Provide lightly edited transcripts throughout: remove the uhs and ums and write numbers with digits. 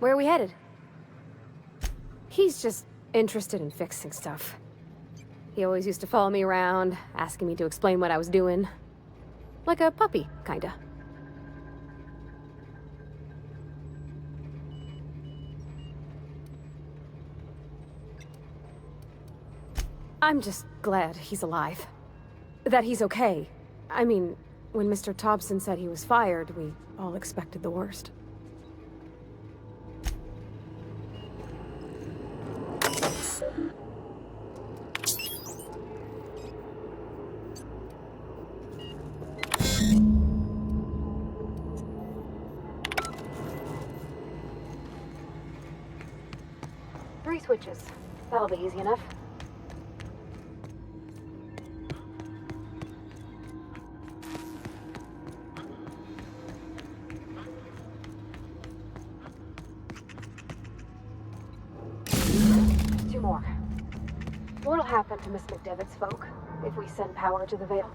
Where are we headed? He's just interested in fixing stuff. He always used to follow me around, asking me to explain what I was doing. Like a puppy, kinda. I'm just glad he's alive. That he's okay. I mean, when Mr. Thompson said he was fired, we all expected the worst. Three switches. That'll be easy enough. Two more. What'll happen to Miss McDevitt's folk if we send power to the Vale?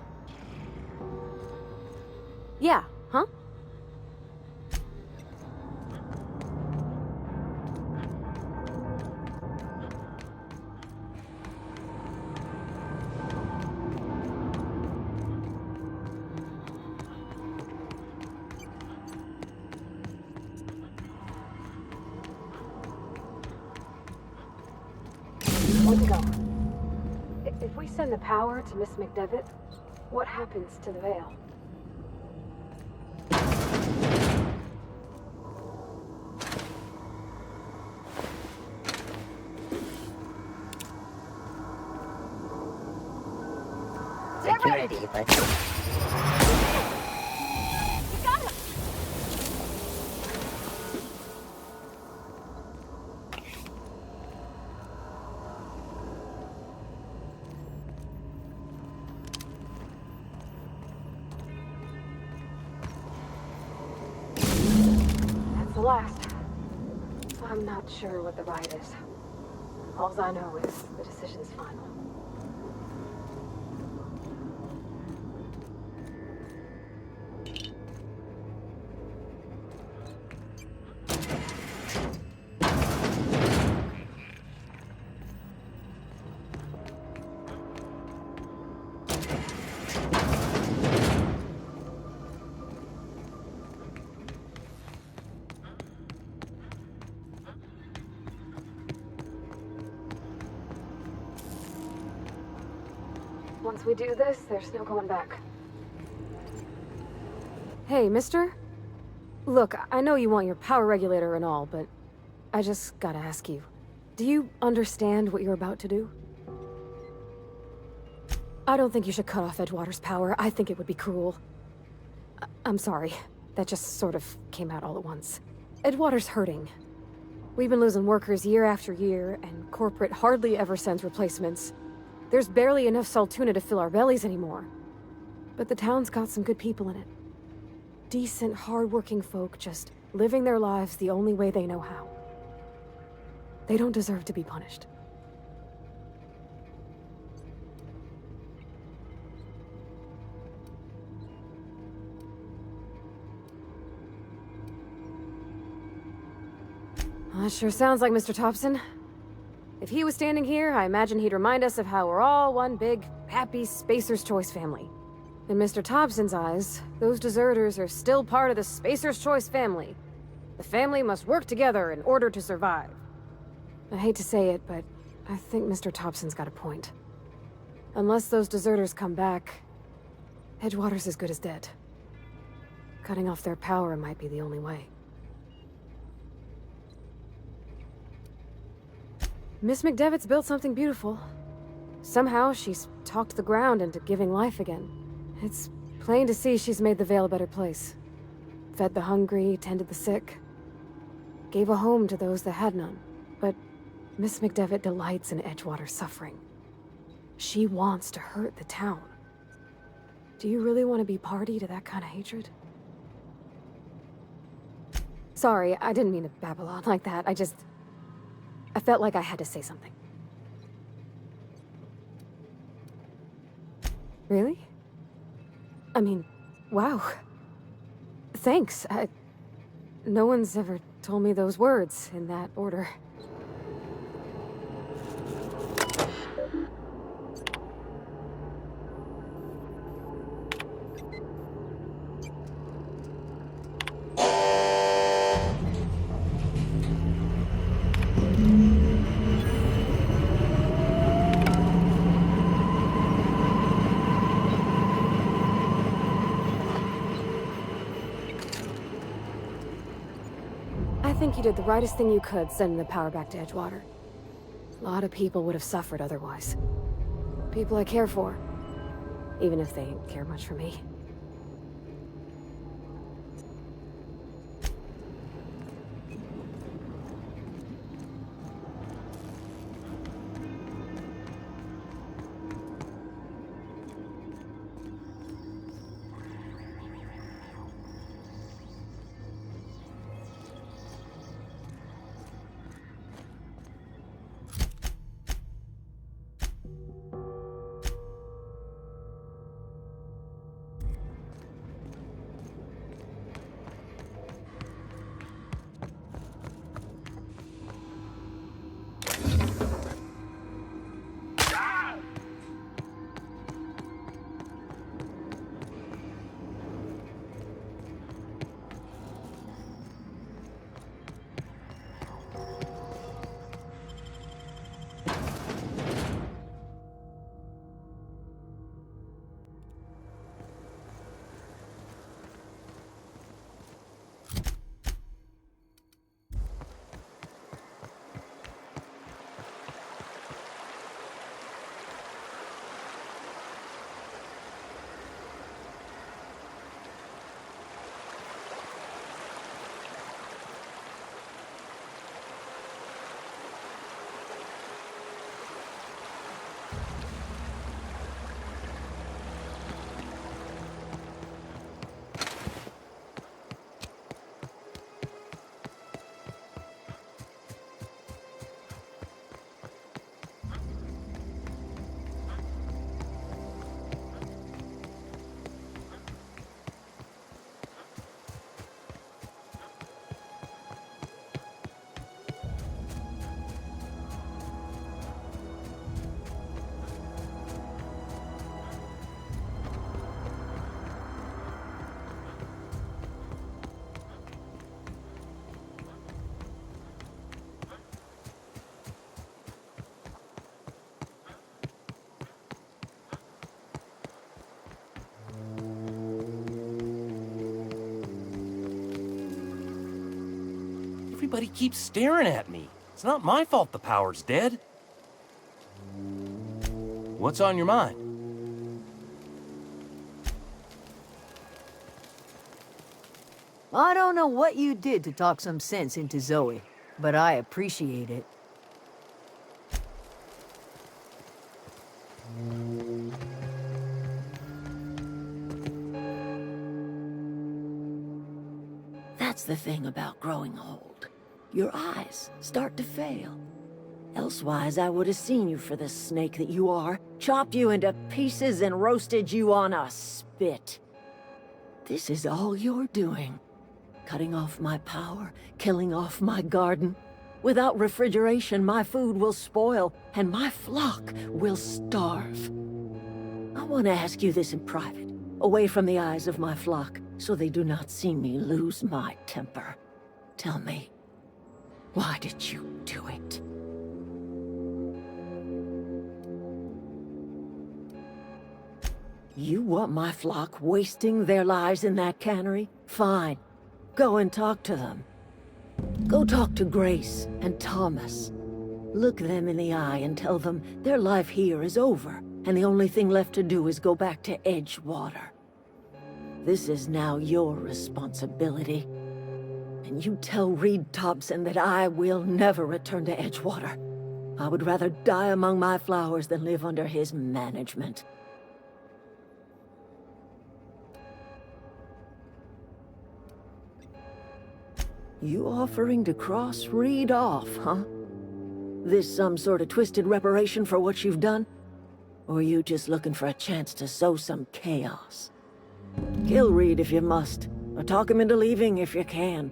Yeah, huh? Where to go? If we send the power to Miss McDevitt, what happens to the Vale? Security, but... We got him! That's the last. I'm not sure what the ride is. All I know is the decision's final. Once we do this, there's no going back. Hey, mister? Look, I know you want your power regulator and all, but I just gotta ask you. Do you understand what you're about to do? I don't think you should cut off Edgewater's power. I think it would be cruel. I'm sorry. That just sort of came out all at once. Edgewater's hurting. We've been losing workers year after year, and corporate hardly ever sends replacements. There's barely enough Saltuna to fill our bellies anymore. But the town's got some good people in it. Decent, hard-working folk just living their lives the only way they know how. They don't deserve to be punished. Well, that sure sounds like Mr. Thompson. If he was standing here, I imagine he'd remind us of how we're all one big, happy Spacer's Choice family. In Mr. Thompson's eyes, those deserters are still part of the Spacer's Choice family. The family must work together in order to survive. I hate to say it, but I think Mr. Thompson's got a point. Unless those deserters come back, Edgewater's as good as dead. Cutting off their power might be the only way. Miss McDevitt's built something beautiful. Somehow, she's talked the ground into giving life again. It's plain to see she's made the Vale a better place. Fed the hungry, tended the sick. Gave a home to those that had none. But Miss McDevitt delights in Edgewater's suffering. She wants to hurt the town. Do you really want to be party to that kind of hatred? Sorry, I didn't mean to babble on like that. I felt like I had to say something. Really? I mean, wow. Thanks. No one's ever told me those words in that order. I think you did the rightest thing you could sending the power back to Edgewater. A lot of people would have suffered otherwise. People I care for, even if they ain't care much for me. Everybody keeps staring at me. It's not my fault the power's dead. What's on your mind? I don't know what you did to talk some sense into Zoe, but I appreciate it. That's the thing about growing old. Your eyes start to fail. Elsewise, I would have seen you for the snake that you are, chopped you into pieces and roasted you on a spit. This is all you're doing. Cutting off my power, killing off my garden. Without refrigeration, my food will spoil, and my flock will starve. I want to ask you this in private, away from the eyes of my flock, so they do not see me lose my temper. Tell me, why did you do it? You want my flock wasting their lives in that cannery? Fine. Go and talk to them. Go talk to Grace and Thomas. Look them in the eye and tell them their life here is over, and the only thing left to do is go back to Edgewater. This is now your responsibility. And you tell Reed Thompson that I will never return to Edgewater. I would rather die among my flowers than live under his management. You offering to cross Reed off, huh? This some sort of twisted reparation for what you've done? Or you just looking for a chance to sow some chaos? Kill Reed if you must, or talk him into leaving if you can.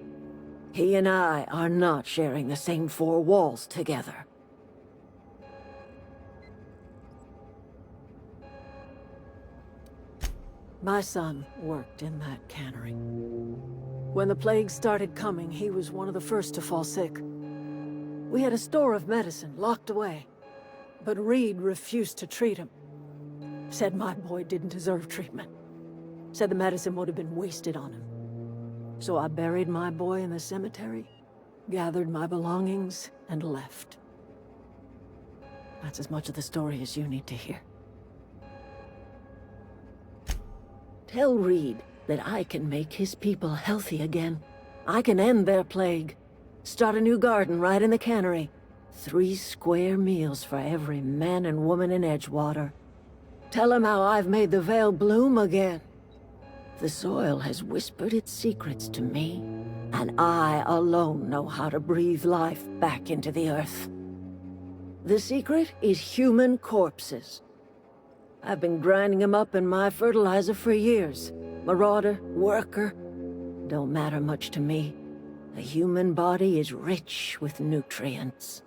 He and I are not sharing the same four walls together. My son worked in that cannery. When the plague started coming, he was one of the first to fall sick. We had a store of medicine locked away, but Reed refused to treat him. Said my boy didn't deserve treatment. Said the medicine would have been wasted on him. So I buried my boy in the cemetery, gathered my belongings, and left. That's as much of the story as you need to hear. Tell Reed that I can make his people healthy again. I can end their plague. Start a new garden right in the cannery. 3 square meals for every man and woman in Edgewater. Tell him how I've made the Vale bloom again. The soil has whispered its secrets to me, and I alone know how to breathe life back into the earth. The secret is human corpses. I've been grinding them up in my fertilizer for years. Marauder, worker, don't matter much to me. The human body is rich with nutrients.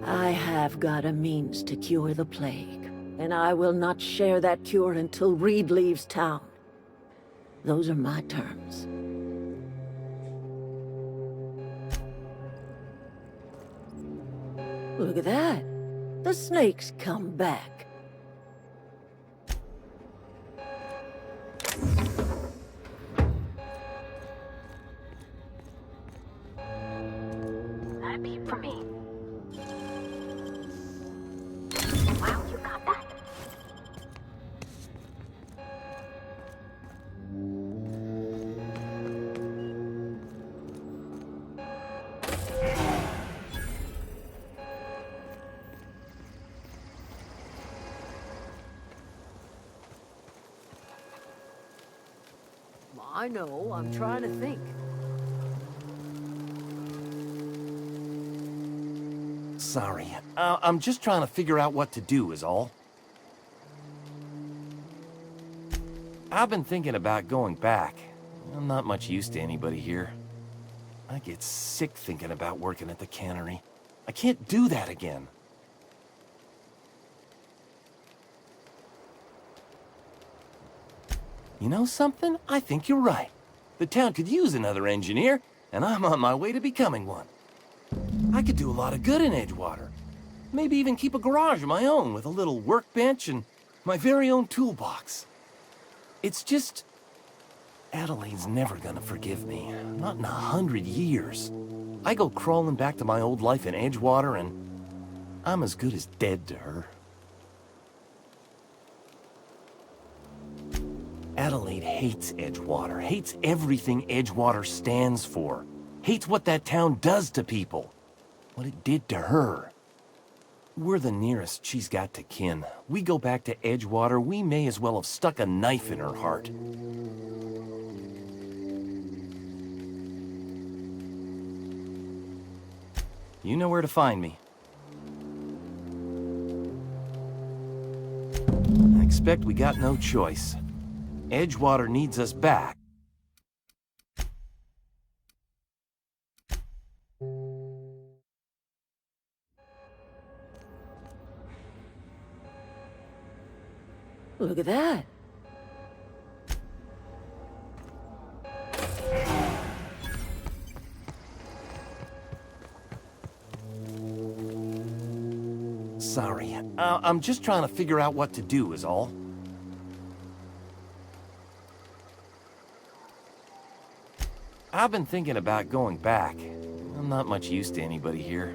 I have got a means to cure the plague, and I will not share that cure until Reed leaves town. Those are my terms. Look at that. The snake's come back. Not a peep for me. Wow, you got that. I know, I'm trying to think. Sorry. I'm just trying to figure out what to do is all. I've been thinking about going back. I'm not much use to anybody here. I get sick thinking about working at the cannery. I can't do that again. You know something? I think you're right. The town could use another engineer, and I'm on my way to becoming one. I could do a lot of good in Edgewater. Maybe even keep a garage of my own with a little workbench and my very own toolbox. It's just... Adelaide's never gonna forgive me. Not in 100 years. I go crawling back to my old life in Edgewater, and I'm as good as dead to her. Adelaide hates Edgewater, hates everything Edgewater stands for, hates what that town does to people, what it did to her. We're the nearest she's got to kin. We go back to Edgewater, we may as well have stuck a knife in her heart. You know where to find me. I expect we got no choice. Edgewater needs us back. Look at that. Sorry. I'm just trying to figure out what to do is all. I've been thinking about going back. I'm not much use to anybody here.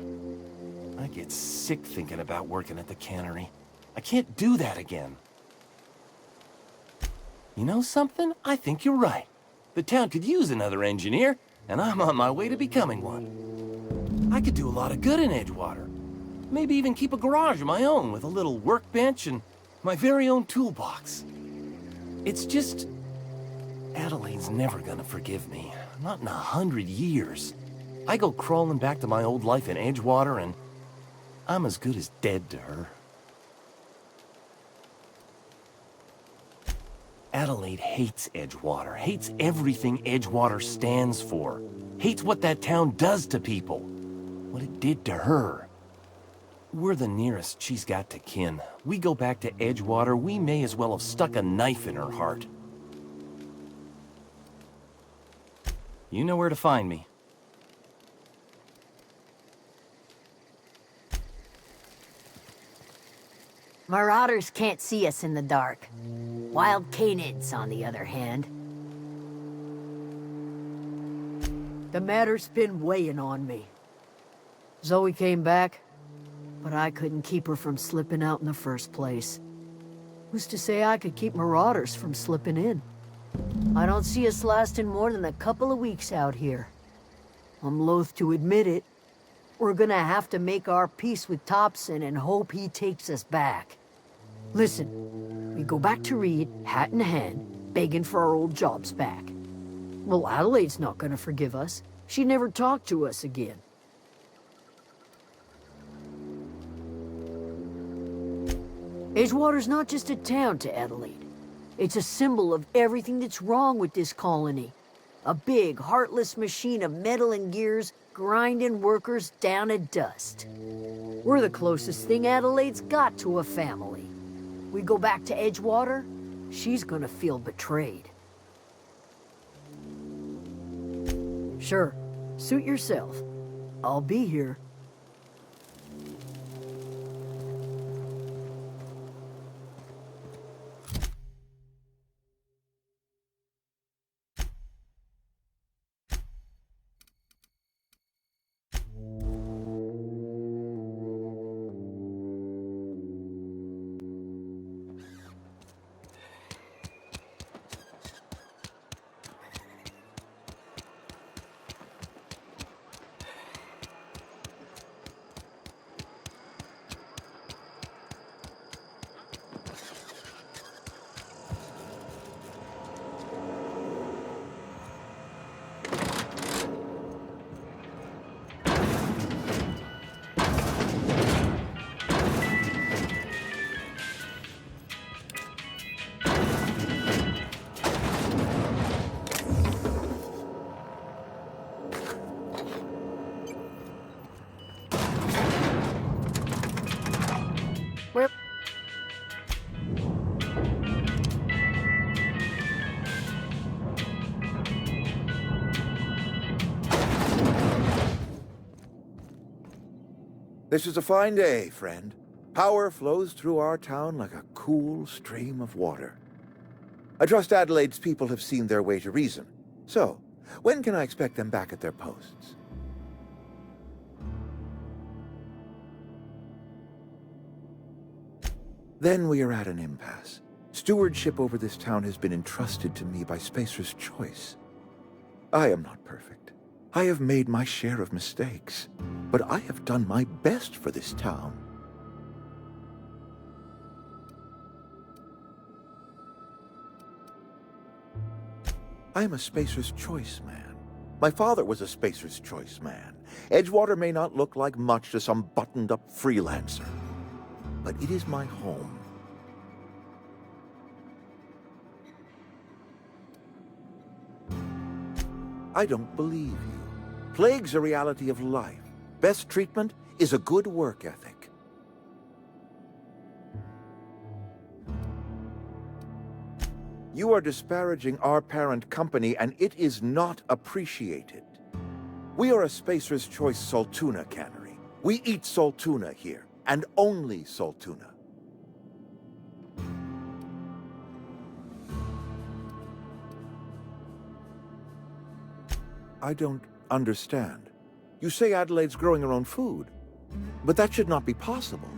I get sick thinking about working at the cannery. I can't do that again. You know something? I think you're right. The town could use another engineer, and I'm on my way to becoming one. I could do a lot of good in Edgewater. Maybe even keep a garage of my own with a little workbench and my very own toolbox. It's just... Adelaide's never gonna forgive me. Not in 100 years. I go crawling back to my old life in Edgewater, and I'm as good as dead to her. Adelaide hates Edgewater, hates everything Edgewater stands for, hates what that town does to people, what it did to her. We're the nearest she's got to kin. We go back to Edgewater, we may as well have stuck a knife in her heart. You know where to find me. Marauders can't see us in the dark. Wild canids, on the other hand. The matter's been weighing on me. Zoe came back, but I couldn't keep her from slipping out in the first place. Who's to say I could keep marauders from slipping in? I don't see us lasting more than a couple of weeks out here. I'm loath to admit it. We're gonna have to make our peace with Thompson and hope he takes us back. Listen, we go back to Reed, hat in hand, begging for our old jobs back. Well, Adelaide's not gonna forgive us. She never talked to us again. Edgewater's not just a town to Adelaide. It's a symbol of everything that's wrong with this colony. A big, heartless machine of metal and gears grinding workers down to dust. We're the closest thing Adelaide's got to a family. We go back to Edgewater, she's gonna feel betrayed. Sure, suit yourself. I'll be here. Where... This is a fine day, friend. Power flows through our town like a cool stream of water. I trust Adelaide's people have seen their way to reason. So, when can I expect them back at their posts? Then we are at an impasse. Stewardship over this town has been entrusted to me by Spacer's Choice. I am not perfect. I have made my share of mistakes, but I have done my best for this town. I am a Spacer's Choice man. My father was a Spacer's Choice man. Edgewater may not look like much to some buttoned-up freelancer, but it is my home. I don't believe you. Plague's a reality of life. Best treatment is a good work ethic. You are disparaging our parent company, and it is not appreciated. We are a Spacer's Choice Saltuna cannery. We eat Saltuna here, and only Saltuna. I don't understand. You say Adelaide's growing her own food, but that should not be possible.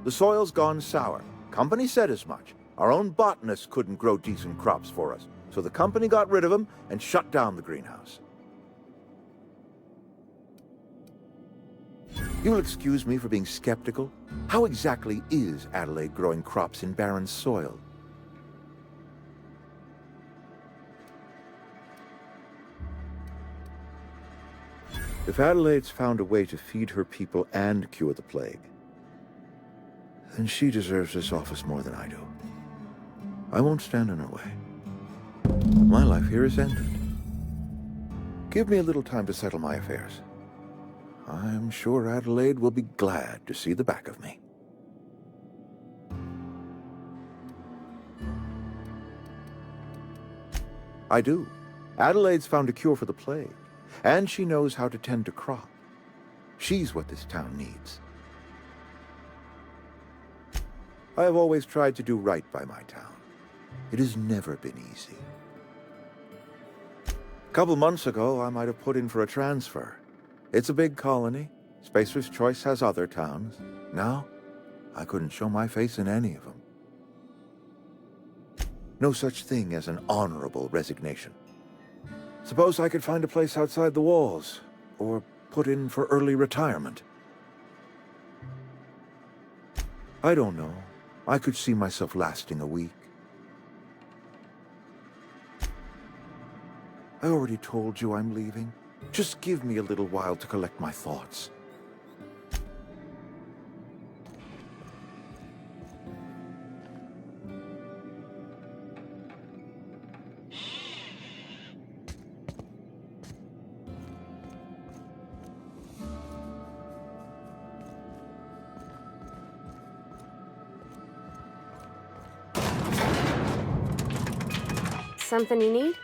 The soil's gone sour. Company said as much. Our own botanists couldn't grow decent crops for us, so the company got rid of them and shut down the greenhouse. You'll excuse me for being skeptical. How exactly is Adelaide growing crops in barren soil? If Adelaide's found a way to feed her people and cure the plague, then she deserves this office more than I do. I won't stand in her way. My life here is ended. Give me a little time to settle my affairs. I'm sure Adelaide will be glad to see the back of me. I do. Adelaide's found a cure for the plague, and she knows how to tend to crop. She's what this town needs. I have always tried to do right by my town. It has never been easy. A couple months ago, I might have put in for a transfer. It's a big colony. Spacer's Choice has other towns. Now, I couldn't show my face in any of them. No such thing as an honorable resignation. Suppose I could find a place outside the walls, or put in for early retirement. I don't know. I could see myself lasting a week. I already told you I'm leaving. Just give me a little while to collect my thoughts. Something you need?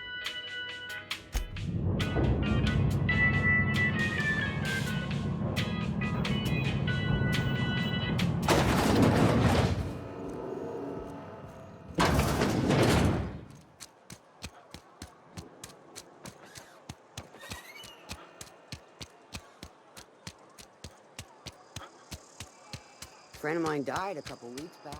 A friend of mine died a couple weeks back.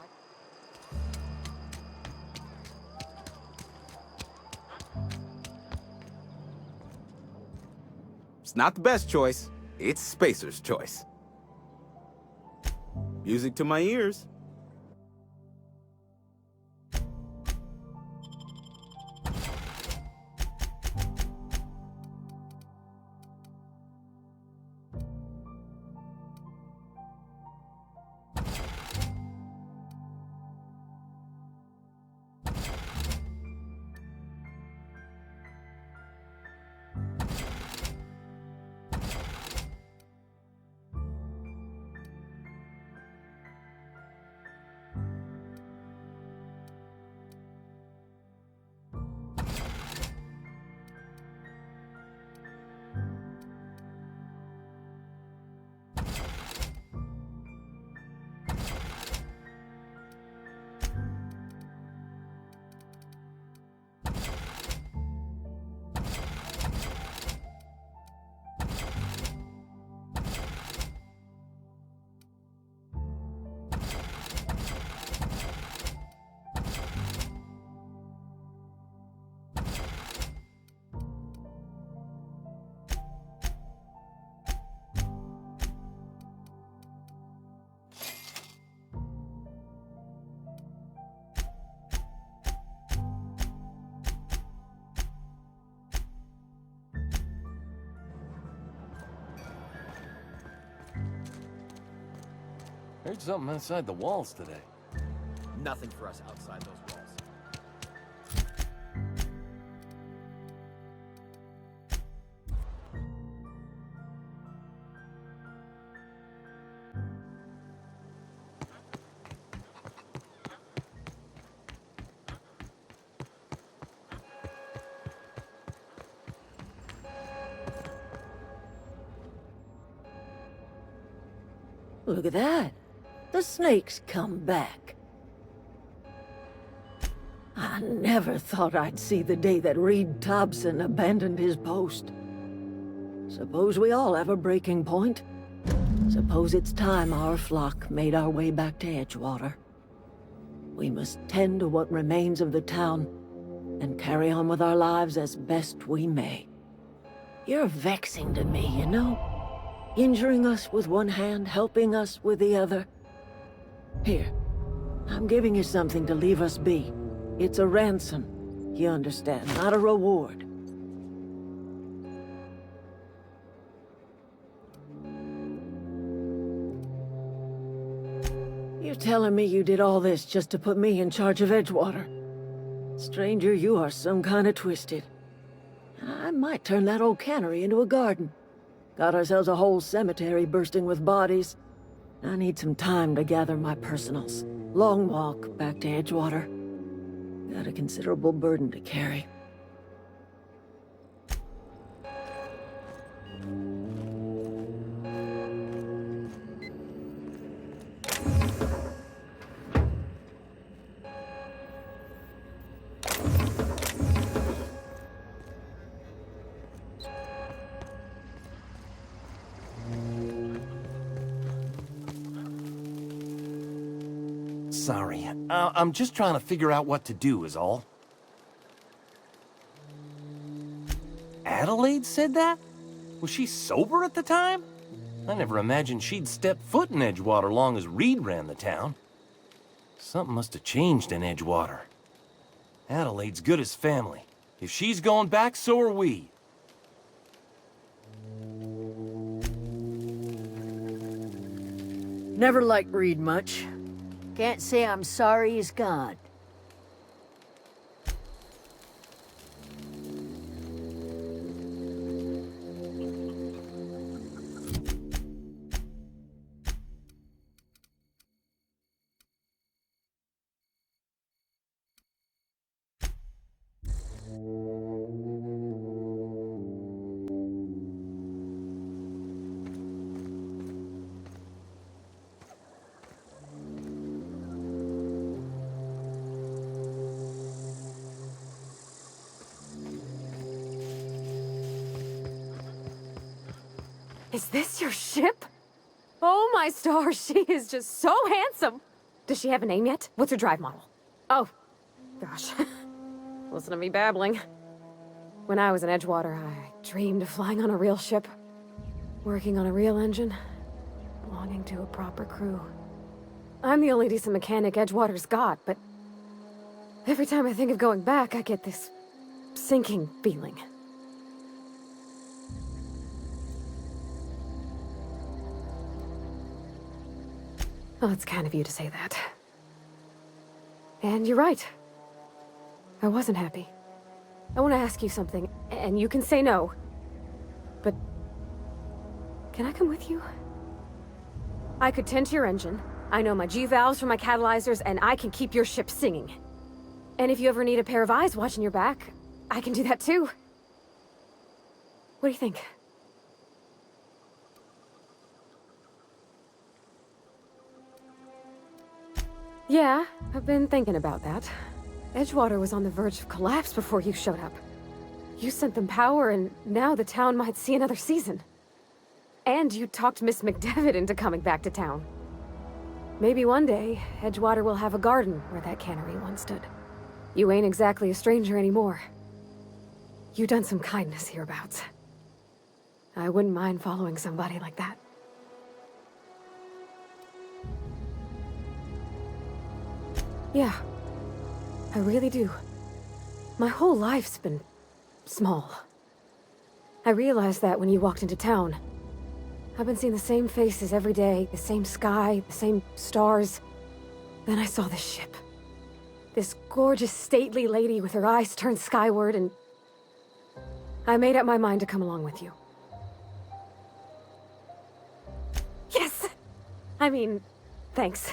It's not the best choice. It's Spacer's choice. Music to my ears. Heard something outside the walls today. Nothing for us outside those walls. Look at that. The snake's come back. I never thought I'd see the day that Reed Thompson abandoned his post. Suppose we all have a breaking point. Suppose it's time our flock made our way back to Edgewater. We must tend to what remains of the town and carry on with our lives as best we may. You're vexing to me, you know? Injuring us with one hand, helping us with the other. Here, I'm giving you something to leave us be. It's a ransom, you understand, not a reward. You're telling me you did all this just to put me in charge of Edgewater? Stranger, you are some kind of twisted. I might turn that old cannery into a garden. Got ourselves a whole cemetery bursting with bodies. I need some time to gather my personals. Long walk back to Edgewater. Got a considerable burden to carry. Sorry, I'm just trying to figure out what to do is all. Adelaide said that? Was she sober at the time? I never imagined she'd step foot in Edgewater long as Reed ran the town. Something must have changed in Edgewater. Adelaide's good as family. If she's going back, so are we. Never liked Reed much. Can't say I'm sorry he's gone. Is this your ship? Oh my stars, she is just so handsome! Does she have a name yet? What's her drive model? Oh, gosh. Listen to me babbling. When I was in Edgewater, I dreamed of flying on a real ship, working on a real engine, belonging to a proper crew. I'm the only decent mechanic Edgewater's got, but every time I think of going back, I get this sinking feeling. Well, it's kind of you to say that. And you're right. I wasn't happy. I want to ask you something, and you can say no. But... can I come with you? I could tend to your engine. I know my G-valves from my catalyzers, and I can keep your ship singing. And if you ever need a pair of eyes watching your back, I can do that too. What do you think? Yeah, I've been thinking about that. Edgewater was on the verge of collapse before you showed up. You sent them power, and now the town might see another season. And you talked Miss McDevitt into coming back to town. Maybe one day, Edgewater will have a garden where that cannery once stood. You ain't exactly a stranger anymore. You've done some kindness hereabouts. I wouldn't mind following somebody like that. Yeah, I really do. My whole life's been small. I realized that when you walked into town. I've been seeing the same faces every day, the same sky, the same stars. Then I saw this ship. This gorgeous, stately lady with her eyes turned skyward, and I made up my mind to come along with you. Yes! I mean, thanks.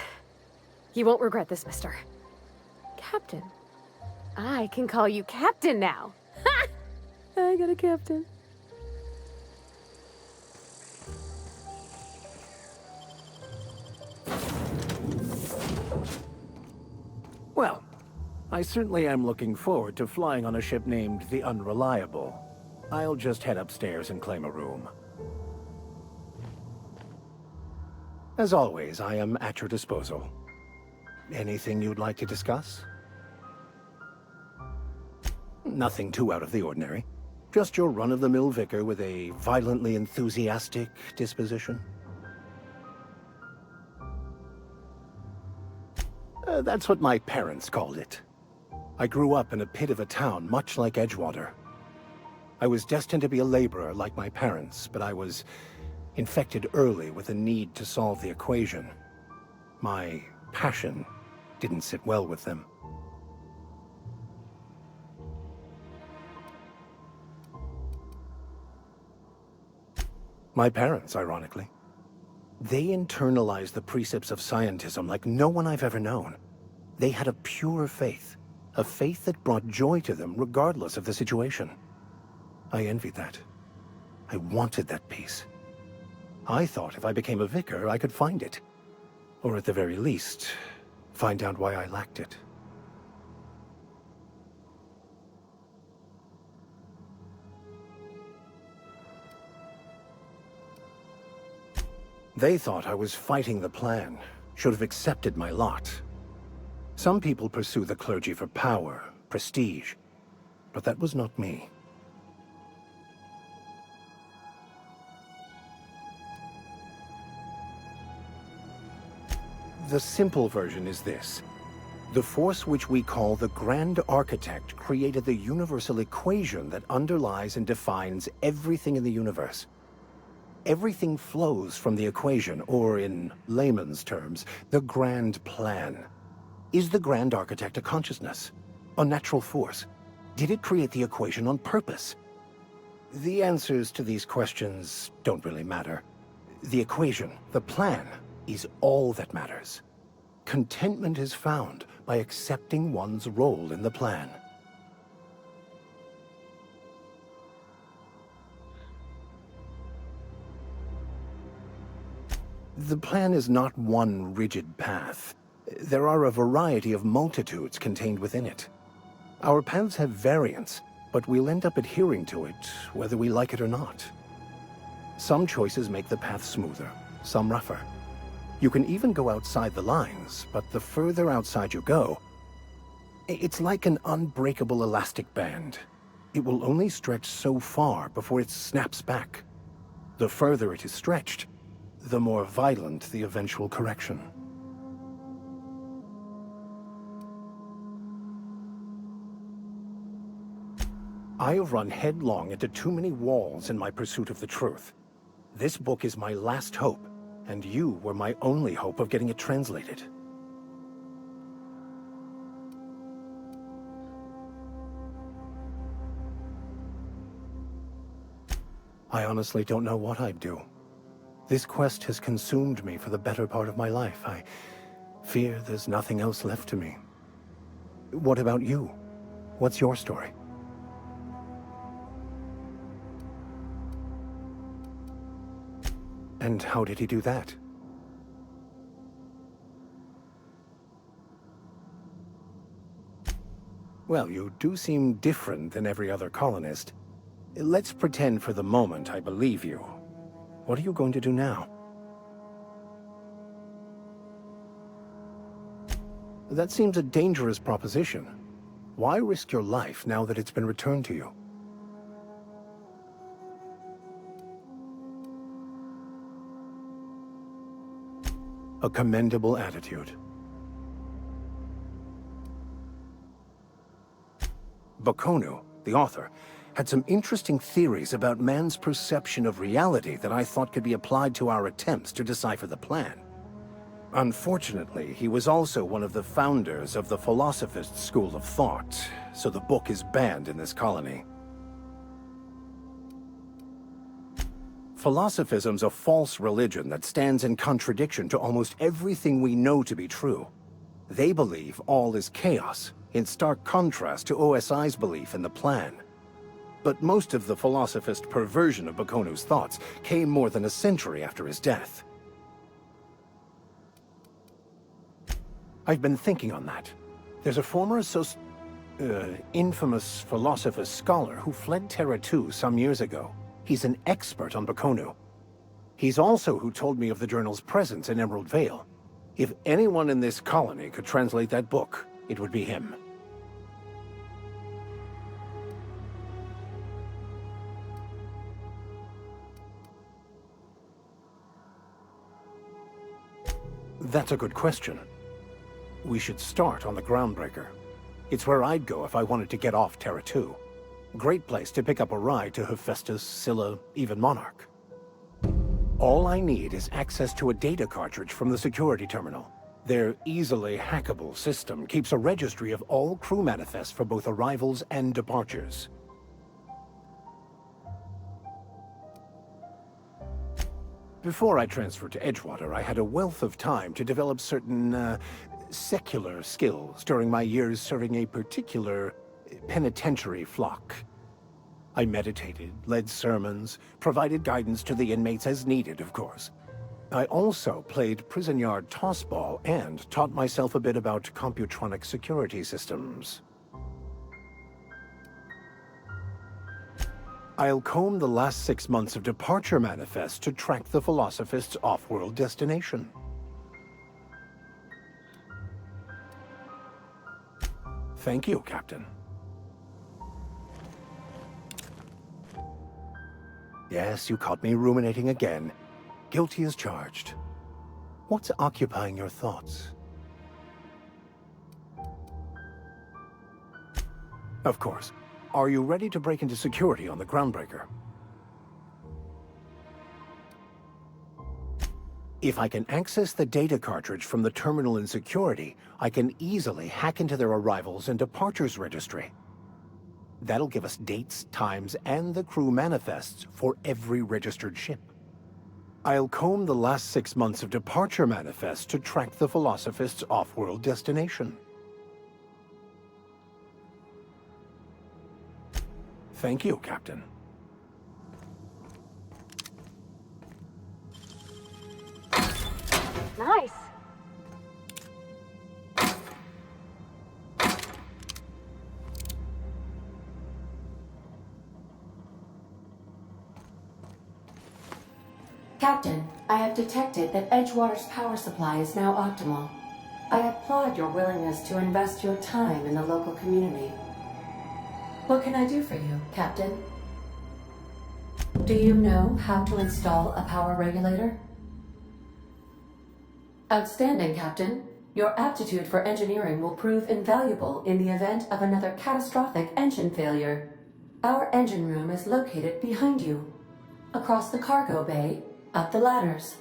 You won't regret this, mister. Captain. I can call you Captain now. Ha! I got a captain. Well, I certainly am looking forward to flying on a ship named the Unreliable. I'll just head upstairs and claim a room. As always, I am at your disposal. Anything you'd like to discuss? Nothing too out of the ordinary. Just your run-of-the-mill vicar with a violently enthusiastic disposition. That's what my parents called it. I grew up in a pit of a town much like Edgewater. I was destined to be a laborer like my parents, but I was infected early with a need to solve the equation. My passion didn't sit well with them. My parents, ironically. They internalized the precepts of scientism like no one I've ever known. They had a pure faith, a faith that brought joy to them regardless of the situation. I envied that. I wanted that peace. I thought if I became a vicar, I could find it. Or at the very least, find out why I lacked it. They thought I was fighting the plan, should have accepted my lot. Some people pursue the clergy for power, prestige, but that was not me. The simple version is this. The force which we call the Grand Architect created the universal equation that underlies and defines everything in the universe. Everything flows from the equation, or in layman's terms, the grand plan. Is the Grand Architect a consciousness? A natural force? Did it create the equation on purpose? The answers to these questions don't really matter. The equation, the plan, is all that matters. Contentment is found by accepting one's role in the plan. The plan is not one rigid path. There are a variety of multitudes contained within it. Our paths have variance, but we'll end up adhering to it, whether we like it or not. Some choices make the path smoother, some rougher. You can even go outside the lines, but the further outside you go, it's like an unbreakable elastic band. It will only stretch so far before it snaps back. The further it is stretched, the more violent the eventual correction. I have run headlong into too many walls in my pursuit of the truth. This book is my last hope, and you were my only hope of getting it translated. I honestly don't know what I'd do. This quest has consumed me for the better part of my life. I fear there's nothing else left to me. What about you? What's your story? And how did he do that? Well, you do seem different than every other colonist. Let's pretend for the moment I believe you. What are you going to do now? That seems a dangerous proposition. Why risk your life now that it's been returned to you? A commendable attitude. Bakonu, the author, had some interesting theories about man's perception of reality that I thought could be applied to our attempts to decipher the plan. Unfortunately, he was also one of the founders of the philosophist school of thought, so the book is banned in this colony. Philosophism's a false religion that stands in contradiction to almost everything we know to be true. They believe all is chaos, in stark contrast to OSI's belief in the plan. But most of the philosophist perversion of Bakonu's thoughts came more than a century after his death. I've been thinking on that. There's a former infamous philosophist scholar who fled Terra 2 some years ago. He's an expert on Bakonu. He's also who told me of the journal's presence in Emerald Vale. If anyone in this colony could translate that book, it would be him. That's a good question. We should start on the Groundbreaker. It's where I'd go if I wanted to get off Terra 2. Great place to pick up a ride to Hephaestus, Scylla, even Monarch. All I need is access to a data cartridge from the security terminal. Their easily hackable system keeps a registry of all crew manifests for both arrivals and departures. Before I transferred to Edgewater, I had a wealth of time to develop certain, secular skills during my years serving a particular penitentiary flock. I meditated, led sermons, provided guidance to the inmates as needed, of course. I also played prison yard tossball and taught myself a bit about computronic security systems. I'll comb the last 6 months of departure manifest to track the Philosophist's off-world destination. Thank you, Captain. Yes, you caught me ruminating again. Guilty as charged. What's occupying your thoughts? Of course. Are you ready to break into security on the Groundbreaker? If I can access the data cartridge from the terminal in security, I can easily hack into their arrivals and departures registry. That'll give us dates, times, and the crew manifests for every registered ship. I'll comb the last 6 months of departure manifest to track the Philosophist's off-world destination. Thank you, Captain. Nice. Captain, I have detected that Edgewater's power supply is now optimal. I applaud your willingness to invest your time in the local community. What can I do for you, Captain? Do you know how to install a power regulator? Outstanding, Captain. Your aptitude for engineering will prove invaluable in the event of another catastrophic engine failure. Our engine room is located behind you. Across the cargo bay, up the ladders.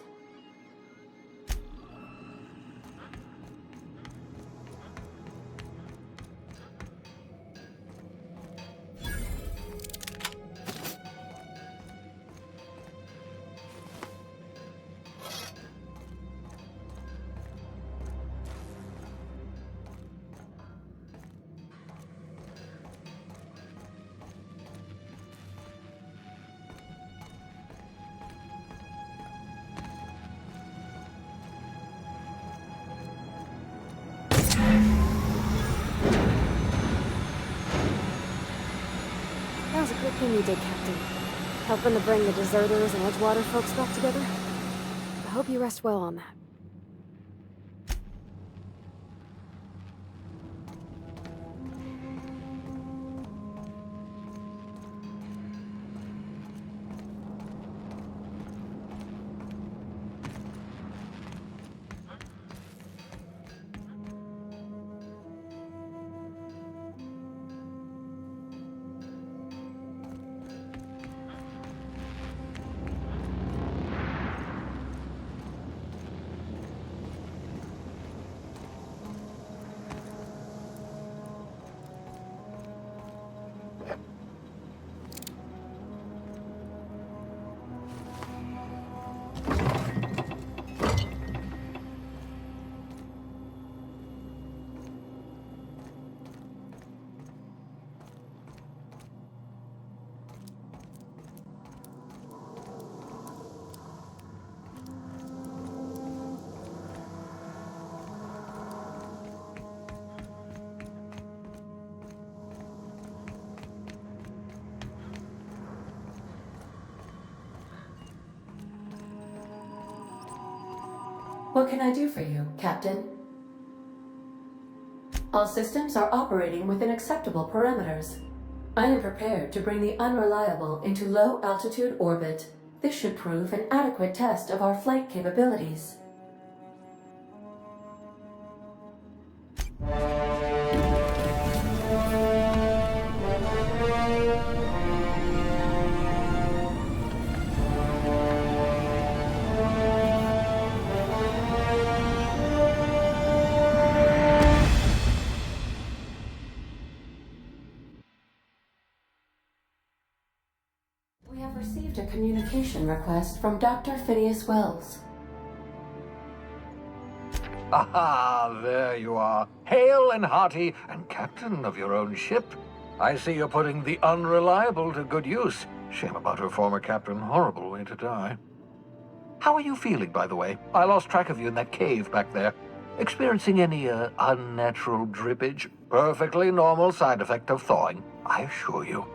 That was a good thing you did, Captain. Helping to bring the deserters and Edgewater folks back together. I hope you rest well on that. What can I do for you, Captain? All systems are operating within acceptable parameters. I am prepared to bring the unreliable into low-altitude orbit. This should prove an adequate test of our flight capabilities. We have received a communication communication request from Dr. Phineas Wells. Ah, there you are. Hale and hearty, and captain of your own ship. I see you're putting the unreliable to good use. Shame about her former captain. Horrible way to die. How are you feeling, by the way? I lost track of you in that cave back there. Experiencing any, unnatural drippage? Perfectly normal side effect of thawing, I assure you.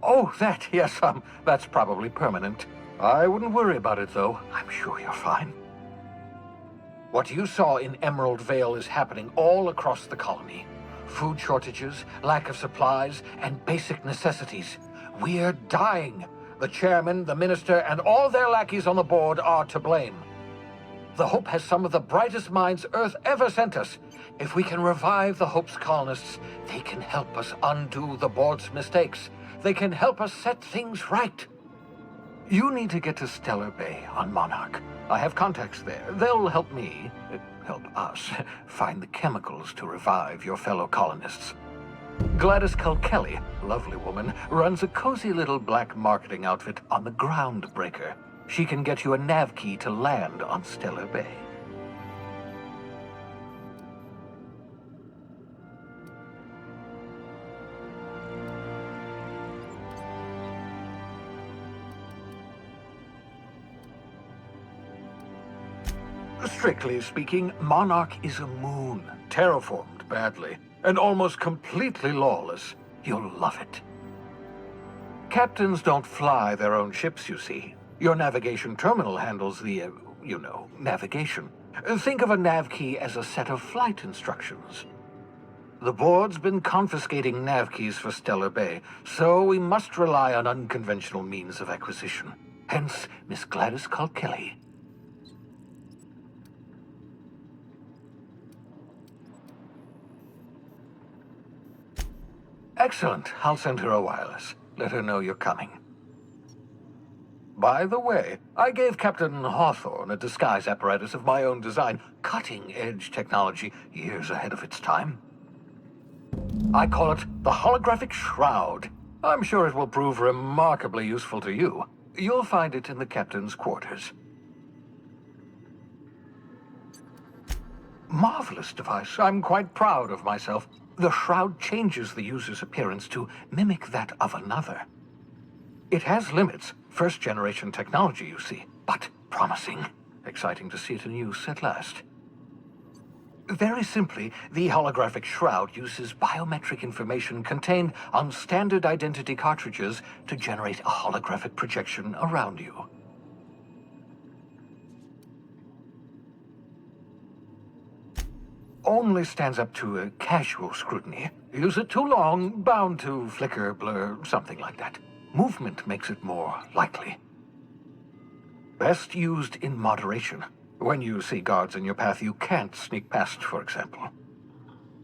Oh, that, yes, that's probably permanent. I wouldn't worry about it, though. I'm sure you're fine. What you saw in Emerald Vale is happening all across the colony. Food shortages, lack of supplies, and basic necessities. We're dying. The chairman, the minister, and all their lackeys on the board are to blame. The Hope has some of the brightest minds Earth ever sent us. If we can revive the Hope's colonists, they can help us undo the board's mistakes. They can help us set things right. You need to get to Stellar Bay on Monarch. I have contacts there. They'll help me, help us, find the chemicals to revive your fellow colonists. Gladys Kelly, lovely woman, runs a cozy little black marketing outfit on the Groundbreaker. She can get you a nav key to land on Stellar Bay. Strictly speaking, Monarch is a moon, terraformed badly, and almost completely lawless. You'll love it. Captains don't fly their own ships, you see. Your navigation terminal handles the, navigation. Think of a nav key as a set of flight instructions. The board's been confiscating nav keys for Stellar Bay, so we must rely on unconventional means of acquisition. Hence, Miss Gladys Kelly. Excellent. I'll send her a wireless. Let her know you're coming. By the way, I gave Captain Hawthorne a disguise apparatus of my own design, cutting-edge technology, years ahead of its time. I call it the Holographic Shroud. I'm sure it will prove remarkably useful to you. You'll find it in the captain's quarters. Marvelous device. I'm quite proud of myself. The shroud changes the user's appearance to mimic that of another. It has limits, first-generation technology, you see, but promising. Exciting to see it in use at last. Very simply, the holographic shroud uses biometric information contained on standard identity cartridges to generate a holographic projection around you. Only stands up to a casual scrutiny. Use it too long, bound to flicker, blur, something like that. Movement makes it more likely. Best used in moderation. When you see guards in your path you can't sneak past, for example.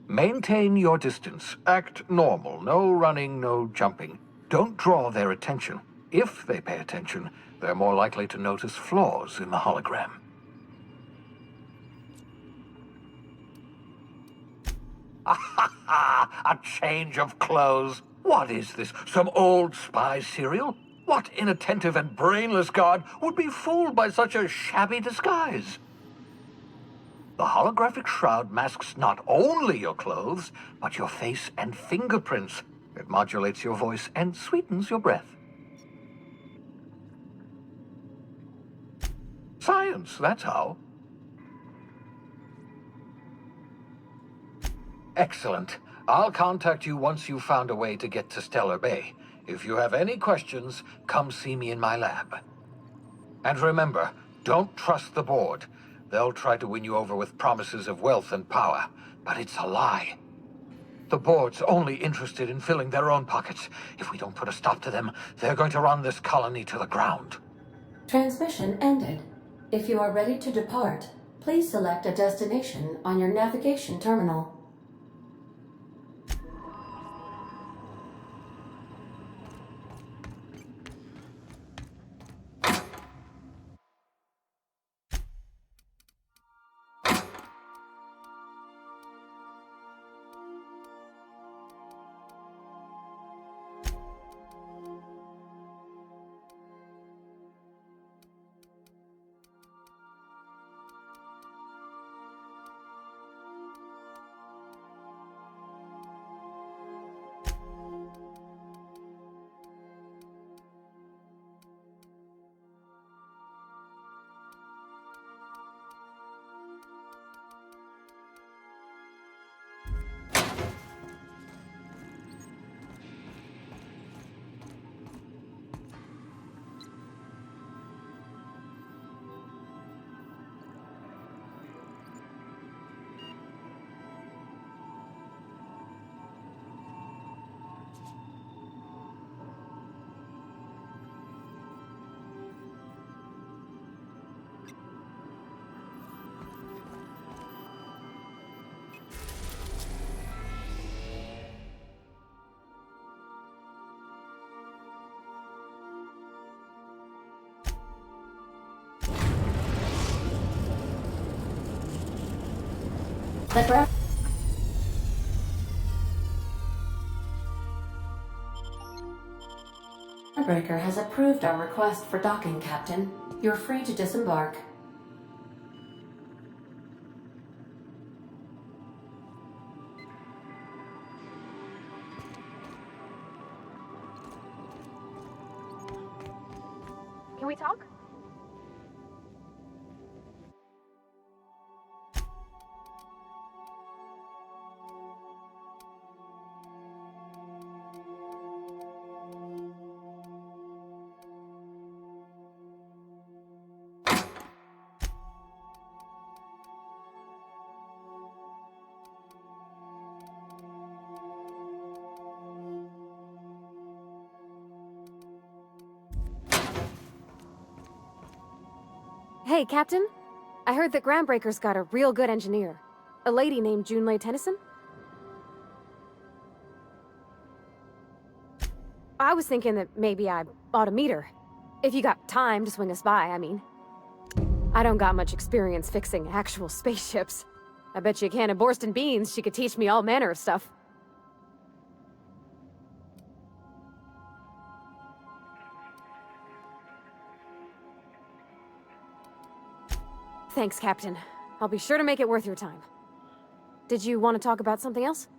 Maintain your distance. Act normal. No running, no jumping. Don't draw their attention. If they pay attention, they're more likely to notice flaws in the hologram. A change of clothes. What is this? Some old spy serial? What inattentive and brainless guard would be fooled by such a shabby disguise? The holographic shroud masks not only your clothes, but your face and fingerprints. It modulates your voice and sweetens your breath. Science, that's how. Excellent. I'll contact you once you've found a way to get to Stellar Bay. If you have any questions, come see me in my lab. And remember, don't trust the board. They'll try to win you over with promises of wealth and power, but it's a lie. The board's only interested in filling their own pockets. If we don't put a stop to them, they're going to run this colony to the ground. Transmission ended. If you are ready to depart, please select a destination on your navigation terminal. The groundbreaker has approved our request for docking, Captain. You're free to disembark. Can we talk? Hey, Captain. I heard that Groundbreaker's got a real good engineer. A lady named Junlei Tennyson? I was thinking that maybe I ought to meet her. If you got time to swing us by, I mean. I don't got much experience fixing actual spaceships. I bet you a can of Borston beans she could teach me all manner of stuff. Thanks, Captain. I'll be sure to make it worth your time. Did you want to talk about something else?